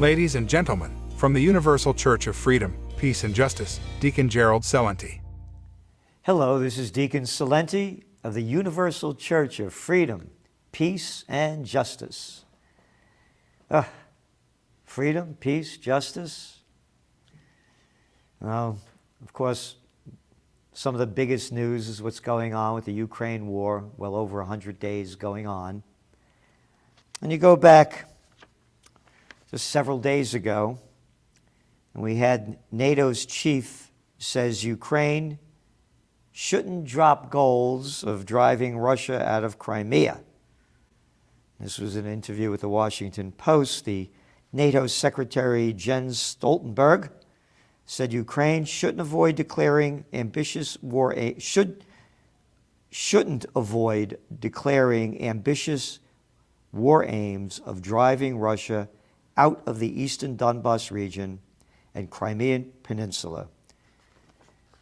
Ladies and gentlemen, from the Universal Church of Freedom, Peace and Justice, Deacon Gerald Celente. Hello, this is Deacon Celente of the Universal Church of Freedom, Peace and Justice. Freedom, peace, justice. Well, of course, some of the biggest news is what's going on with the Ukraine war, well over 100 days going on. And you go back just several days ago, and we had NATO's chief says Ukraine shouldn't drop goals of driving Russia out of Crimea. This was an interview with the Washington Post. The NATO Secretary Jens Stoltenberg said Ukraine shouldn't avoid declaring ambitious war aims of driving Russia out of the eastern Donbas region and Crimean Peninsula,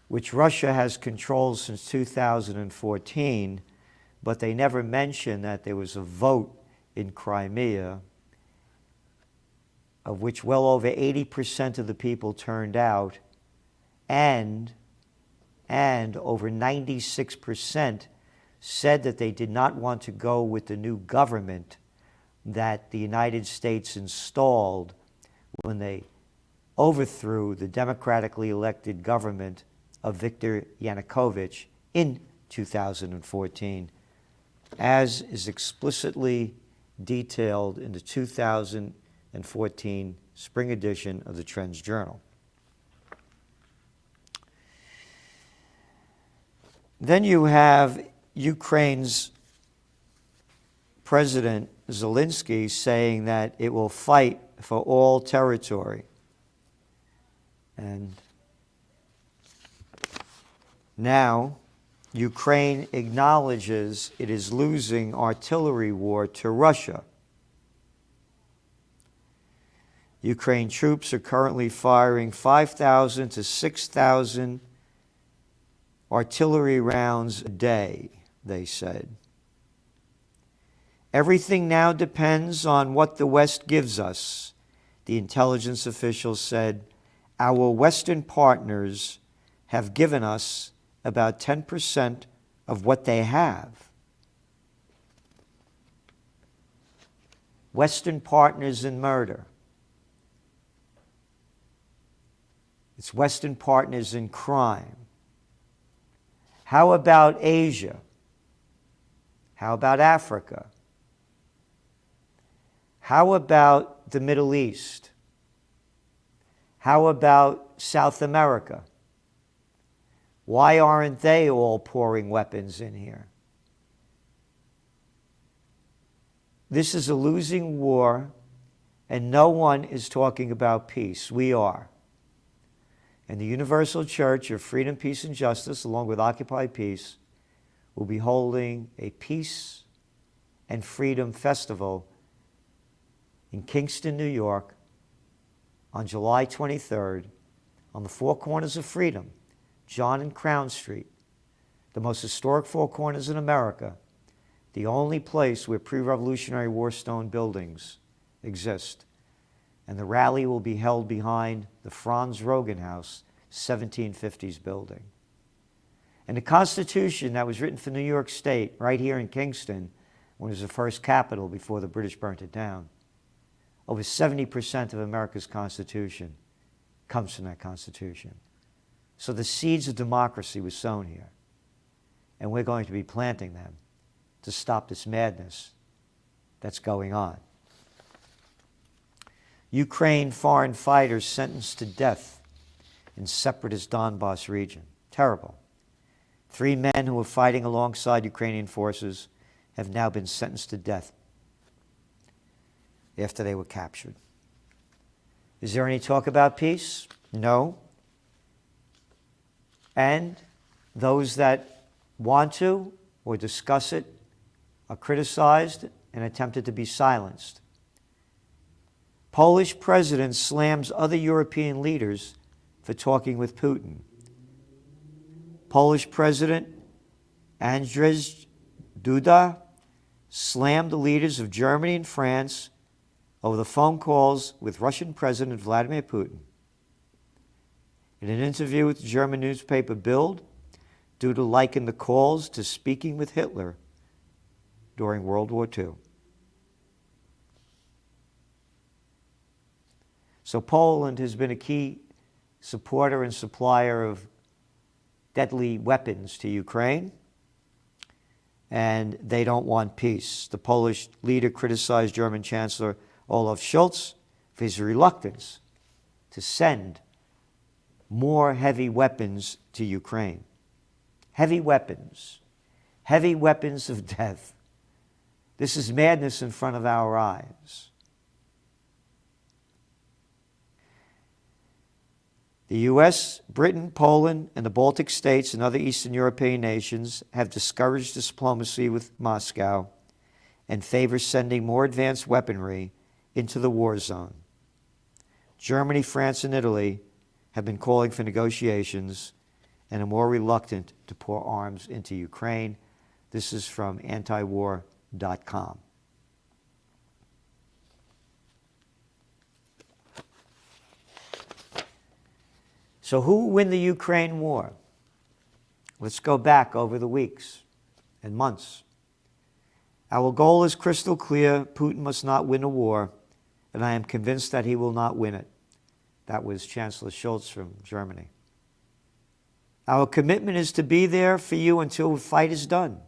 which Russia has controlled since 2014, but they never mentioned that there was a vote in Crimea of which well over 80% of the people turned out, and over 96% said that they did not want to go with the new government that the United States installed when they overthrew the democratically elected government of Viktor Yanukovych in 2014, as is explicitly detailed in the 2014 spring edition of the Trends Journal. Then you have Ukraine's President Zelensky saying that it will fight for all territory. And now Ukraine acknowledges it is losing artillery war to Russia. Ukraine troops are currently firing 5,000 to 6,000 artillery rounds a day, they said. Everything now depends on what the West gives us, the intelligence officials said. Our Western partners have given us about 10% of what they have. Western partners in murder. It's Western partners in crime. How about Asia? How about Africa? How about the Middle East? How about South America? Why aren't they all pouring weapons in here? This is a losing war, and no one is talking about peace. We are. And the Universal Church of Freedom, Peace, and Justice, along with Occupy Peace, will be holding a Peace and Freedom Festival in Kingston, New York, on July 23rd, on the Four Corners of Freedom, John and Crown Street, the most historic Four Corners in America, the only place where pre-Revolutionary War stone buildings exist. And the rally will be held behind the Franz Rogan House, 1750s building. And the Constitution that was written for New York State, right here in Kingston, when it was the first capital before the British burnt it down, over 70% of America's Constitution comes from that Constitution. So the seeds of democracy were sown here. And we're going to be planting them to stop this madness that's going on. Ukraine foreign fighters sentenced to death in separatist Donbas region. Terrible. 3 men who were fighting alongside Ukrainian forces have now been sentenced to death after they were captured. Is there any talk about peace? No. And those that want to or discuss it are criticized and attempted to be silenced. Polish president slams other European leaders for talking with Putin. Polish President Andrzej Duda slammed the leaders of Germany and France over the phone calls with Russian President Vladimir Putin. In an interview with the German newspaper Bild, Duda likened the calls to speaking with Hitler during World War II. So Poland has been a key supporter and supplier of deadly weapons to Ukraine, and they don't want peace. The Polish leader criticized German Chancellor Olaf Scholz for his reluctance to send more heavy weapons to Ukraine. Heavy weapons of death. This is madness in front of our eyes. The US, Britain, Poland, and the Baltic states and other Eastern European nations have discouraged diplomacy with Moscow and favor sending more advanced weaponry into the war zone. Germany, France, and Italy have been calling for negotiations and are more reluctant to pour arms into Ukraine. This is from antiwar.com. So who will win the Ukraine war? Let's go back over the weeks and months. Our goal is crystal clear. Putin must not win a war, and I am convinced that he will not win it. That was Chancellor Scholz from Germany. Our commitment is to be there for you until the fight is done,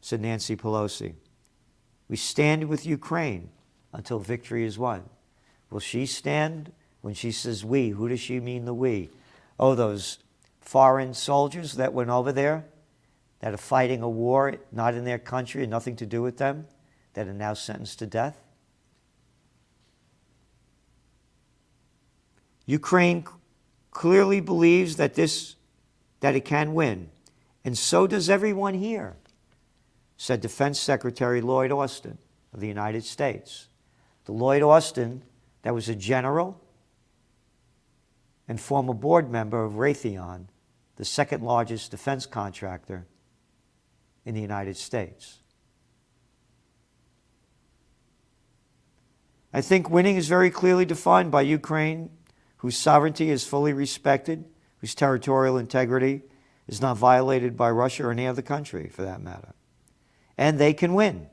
said Nancy Pelosi. We stand with Ukraine until victory is won. Will she stand? When she says we, who does she mean the we? Oh, those foreign soldiers that went over there, that are fighting a war not in their country and nothing to do with them, that are now sentenced to death? Ukraine clearly believes that it can win, and so does everyone here, said Defense Secretary Lloyd Austin of the United States. The Lloyd Austin that was a general and former board member of Raytheon, the second largest defense contractor in the United States. I think winning is very clearly defined by Ukraine, whose sovereignty is fully respected, whose territorial integrity is not violated by Russia or any other country, for that matter. And they can win.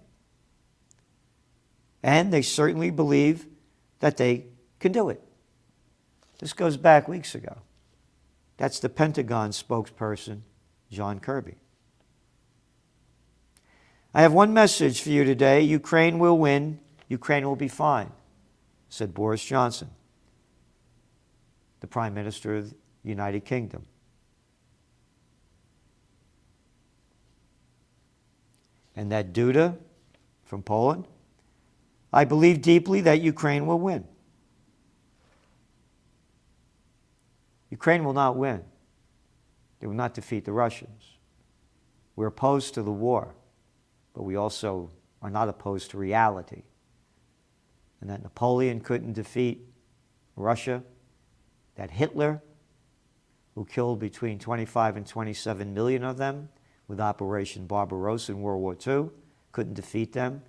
And they certainly believe that they can do it. This goes back weeks ago. That's the Pentagon spokesperson, John Kirby. I have one message for you today. Ukraine will win. Ukraine will be fine, said Boris Johnson, the Prime Minister of the United Kingdom. And that Duda from Poland, I believe deeply that Ukraine will win. Ukraine will not win. They will not defeat the Russians. We're opposed to the war, but we also are not opposed to reality. And that Napoleon couldn't defeat Russia, that Hitler, who killed between 25 and 27 million of them with Operation Barbarossa in World War II, couldn't defeat them,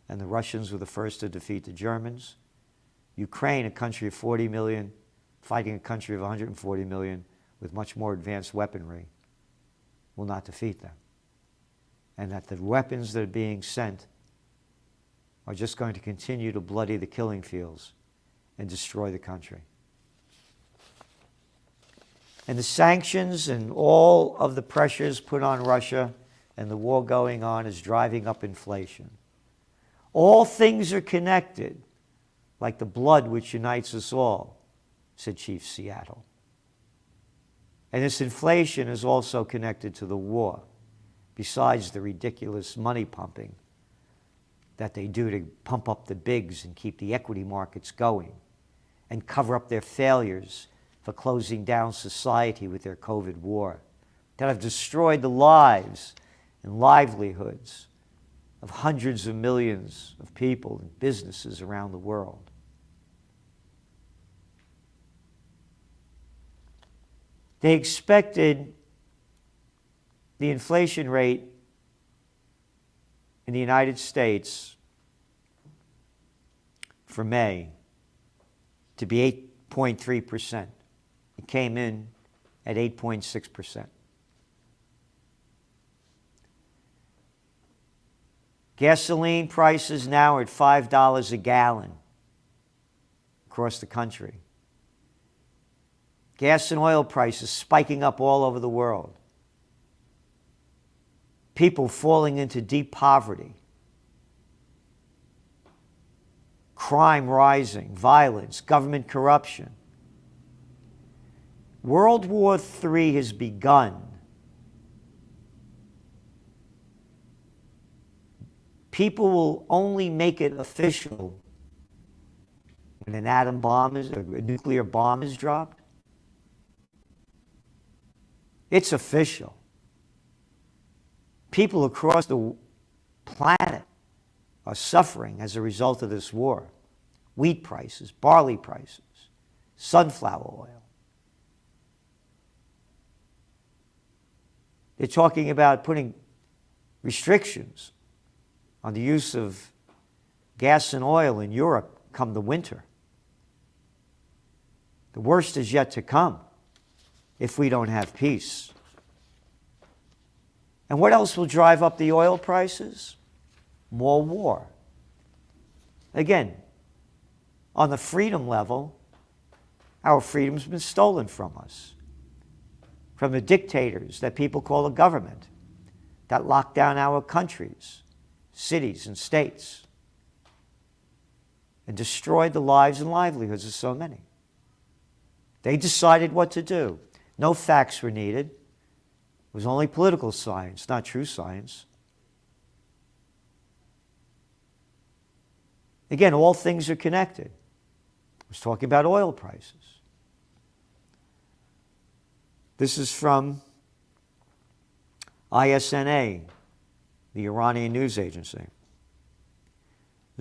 and the Russians were the first to defeat the Germans. Ukraine, a country of 40 million, fighting a country of 140 million with much more advanced weaponry, will not defeat them. And that the weapons that are being sent are just going to continue to bloody the killing fields and destroy the country. And the sanctions and all of the pressures put on Russia and the war going on is driving up inflation. All things are connected, like the blood which unites us all, said Chief Seattle. And this inflation is also connected to the war, besides the ridiculous money pumping that they do to pump up the bigs and keep the equity markets going and cover up their failures for closing down society with their COVID war, that have destroyed the lives and livelihoods of hundreds of millions of people and businesses around the world. They expected the inflation rate in the United States for May to be 8.3%. It came in at 8.6%. Gasoline prices now are at $5 a gallon across the country. Gas and oil prices spiking up all over the world. People falling into deep poverty. Crime rising, violence, government corruption. World War III has begun. People will only make it official when an atom bomb is, a nuclear bomb is dropped. It's official. People across the planet are suffering as a result of this war. Wheat prices, barley prices, sunflower oil. They're talking about putting restrictions on the use of gas and oil in Europe come the winter. The worst is yet to come if we don't have peace. And what else will drive up the oil prices? More war. Again, on the freedom level, our freedom's been stolen from us. From the dictators that people call the government that lock down our countries, cities and states, and destroyed the lives and livelihoods of so many. They decided what to do. No facts were needed. It was only political science, not true science. Again, all things are connected. I was talking about oil prices. This is from ISNA, the Iranian news agency.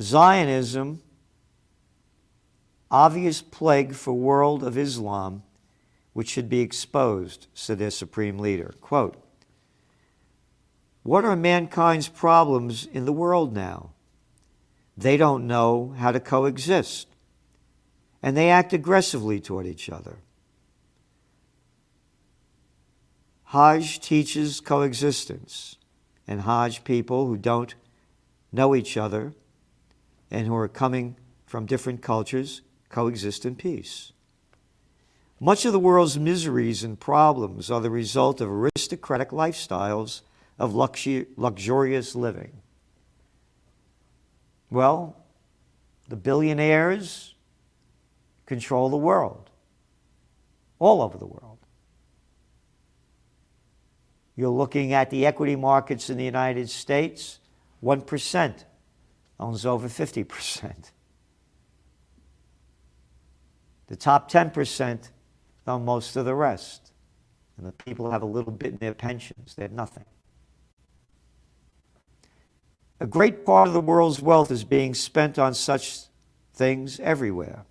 Zionism, obvious plague for world of Islam, which should be exposed, said their supreme leader. Quote, "What are mankind's problems in the world now? They don't know how to coexist, and they act aggressively toward each other. Hajj teaches coexistence, and Hajj people who don't know each other and who are coming from different cultures coexist in peace. Much of the world's miseries and problems are the result of aristocratic lifestyles of luxurious living." Well, the billionaires control the world, all over the world. You're looking at the equity markets in the United States, 1% owns over 50%. The top 10% own most of the rest. And the people have a little bit in their pensions. They have nothing. A great part of the world's wealth is being spent on such things everywhere.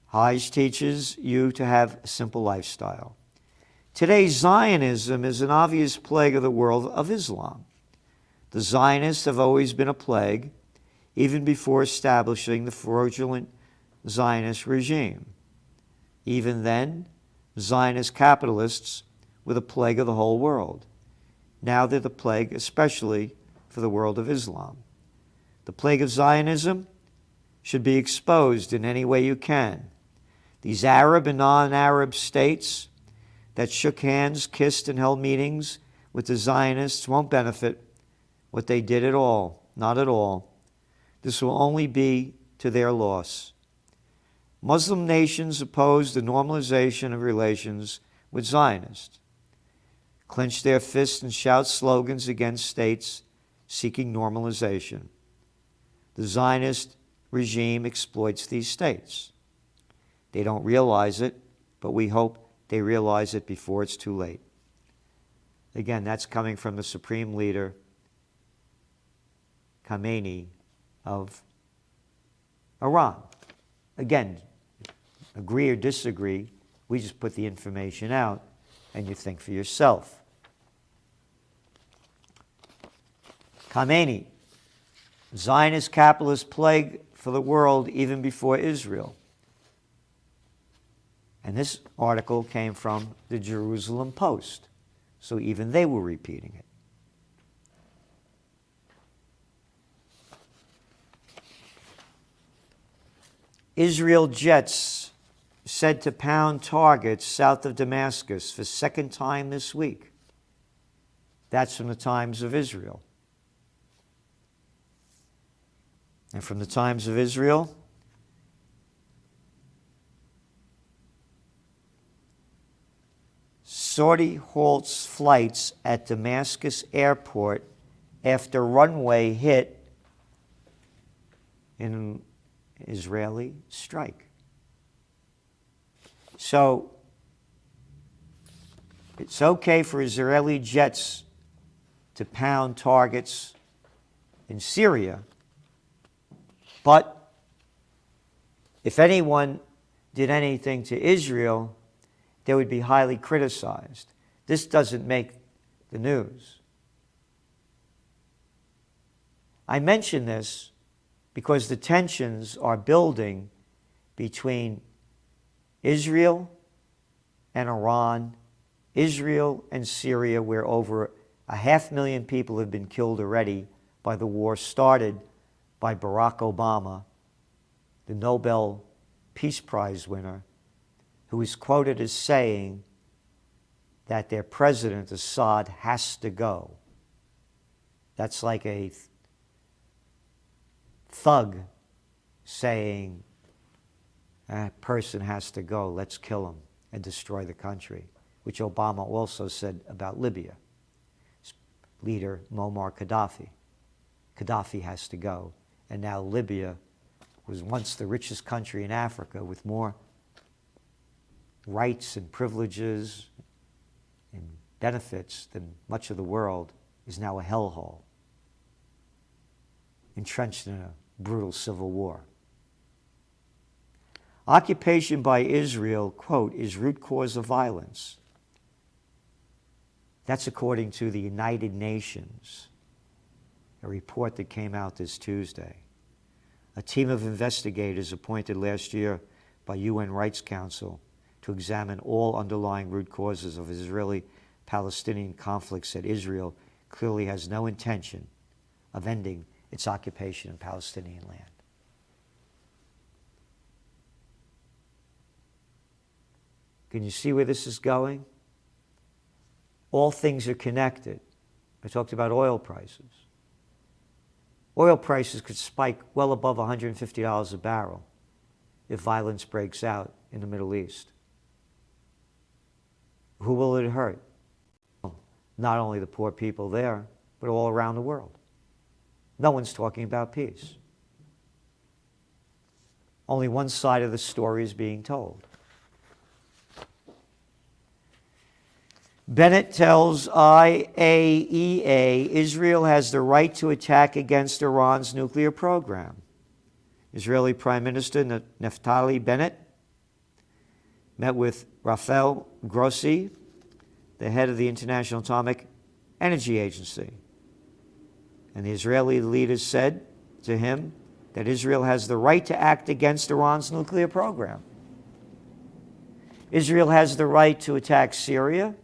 Hajj teaches you to have a simple lifestyle. Today, Zionism is an obvious plague of the world of Islam. The Zionists have always been a plague, even before establishing the fraudulent Zionist regime. Even then, Zionist capitalists were the plague of the whole world. Now they're the plague especially for the world of Islam. The plague of Zionism should be exposed in any way you can. These Arab and non-Arab states that shook hands, kissed, and held meetings with the Zionists won't benefit what they did at all, not at all. This will only be to their loss. Muslim nations oppose the normalization of relations with Zionists, clench their fists and shout slogans against states seeking normalization. The Zionist regime exploits these states. They don't realize it, but we hope they realize it before it's too late. Again, that's coming from the supreme leader, Khamenei, of Iran. Again, agree or disagree, we just put the information out and you think for yourself. Khamenei Zionist capitalist plague for the world even before Israel. And this article came from the Jerusalem Post, so even they were repeating it. Israel jets said to pound targets south of Damascus for second time this week. That's from the Times of Israel. And from the Times of Israel, Saudi halts flights at Damascus airport after runway hit in an Israeli strike. So it's okay for Israeli jets to pound targets in Syria, but if anyone did anything to Israel, they would be highly criticized. This doesn't make the news. I mention this because the tensions are building between Israel and Iran, Israel and Syria, where over 500,000 people have been killed already by the war started by Barack Obama, the Nobel Peace Prize winner, who is quoted as saying that their president, Assad, has to go. That's like a thug saying, that person has to go, let's kill him and destroy the country, which Obama also said about Libya. His leader, Muammar Gaddafi. Gaddafi has to go. And now Libya was once the richest country in Africa with more rights and privileges and benefits than much of the world, is now a hellhole, entrenched in a brutal civil war. Occupation by Israel, quote, is root cause of violence. That's according to the United Nations, a report that came out this Tuesday. A team of investigators appointed last year by UN Rights Council to examine all underlying root causes of Israeli-Palestinian conflict said Israel clearly has no intention of ending its occupation of Palestinian land. Can you see where this is going? All things are connected. I talked about oil prices. Oil prices could spike well above $150 a barrel if violence breaks out in the Middle East. Who will it hurt? Not only the poor people there, but all around the world. No one's talking about peace. Only one side of the story is being told. Bennett tells IAEA Israel has the right to attack against Iran's nuclear program. Israeli Prime Minister Naftali Bennett met with Rafael Grossi, the head of the International Atomic Energy Agency. And the Israeli leaders said to him that Israel has the right to act against Iran's nuclear program. Israel has the right to attack Syria.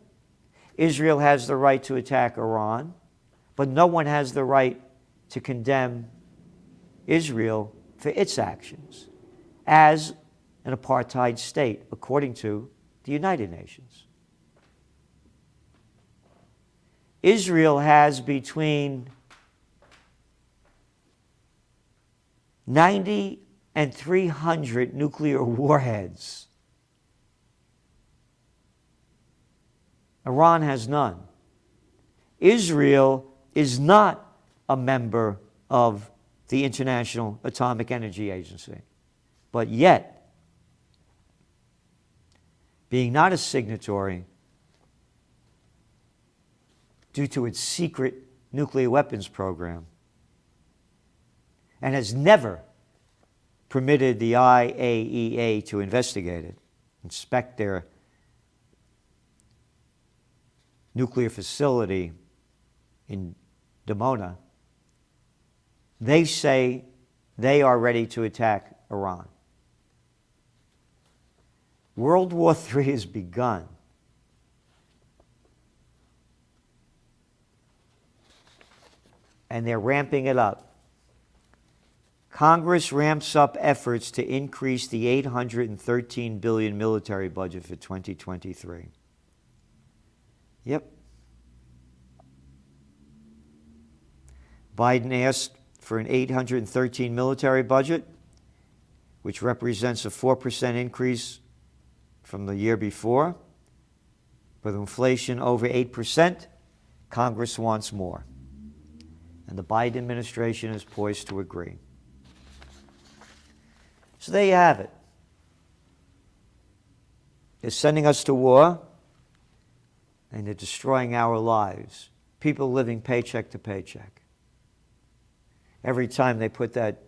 Israel has the right to attack Iran, but no one has the right to condemn Israel for its actions as an apartheid state, according to the United Nations. Israel has between 90 and 300 nuclear warheads. Iran has none. Israel is not a member of the International Atomic Energy Agency. But yet, being not a signatory due to its secret nuclear weapons program, and has never permitted the IAEA to investigate it, inspect their nuclear facility in Dimona, They say they are ready to attack Iran. World War III has begun. And they're ramping it up. Congress ramps up efforts to increase the $813 billion military budget for 2023. Yep. Biden asked for an $813 military budget, which represents a 4% increase from the year before. With inflation over 8%, Congress wants more. And the Biden administration is poised to agree. So there you have it. They're sending us to war, and they're destroying our lives. People living paycheck to paycheck. Every time they put that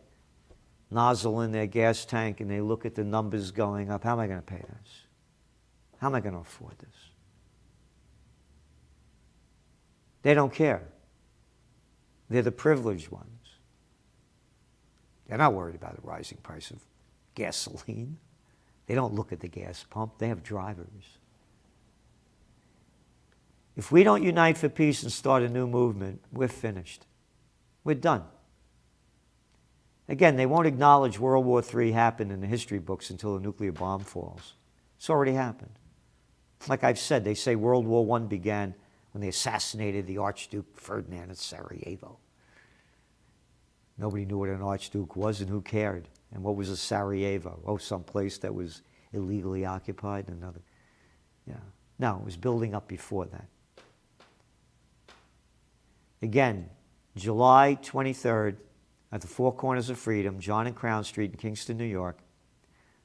nozzle in their gas tank and they look at the numbers going up, how am I going to pay this? How am I going to afford this? They don't care. They're the privileged ones. They're not worried about the rising price of gasoline. They don't look at the gas pump. They have drivers. If we don't unite for peace and start a new movement, we're finished. We're done. Again, they won't acknowledge World War III happened in the history books until a nuclear bomb falls. It's already happened. Like I've said, they say World War I began when they assassinated the Archduke Ferdinand at Sarajevo. Nobody knew what an Archduke was, and who cared? And what was a Sarajevo? Oh, some place that was illegally occupied? Another. Yeah. No, it was building up before that. Again, July 23rd, at the Four Corners of Freedom, John and Crown Street in Kingston, New York.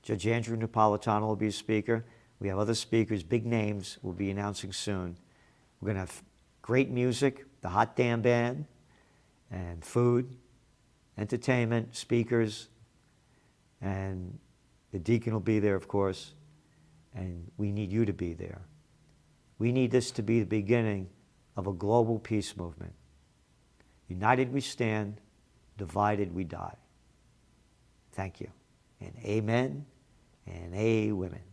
Judge Andrew Napolitano will be a speaker. We have other speakers, big names, we'll be announcing soon. We're going to have great music, the Hot Damn Band, and food, entertainment, speakers, and the deacon will be there, of course, and we need you to be there. We need this to be the beginning of a global peace movement. United we stand, divided we die. Thank you, and amen, and amen.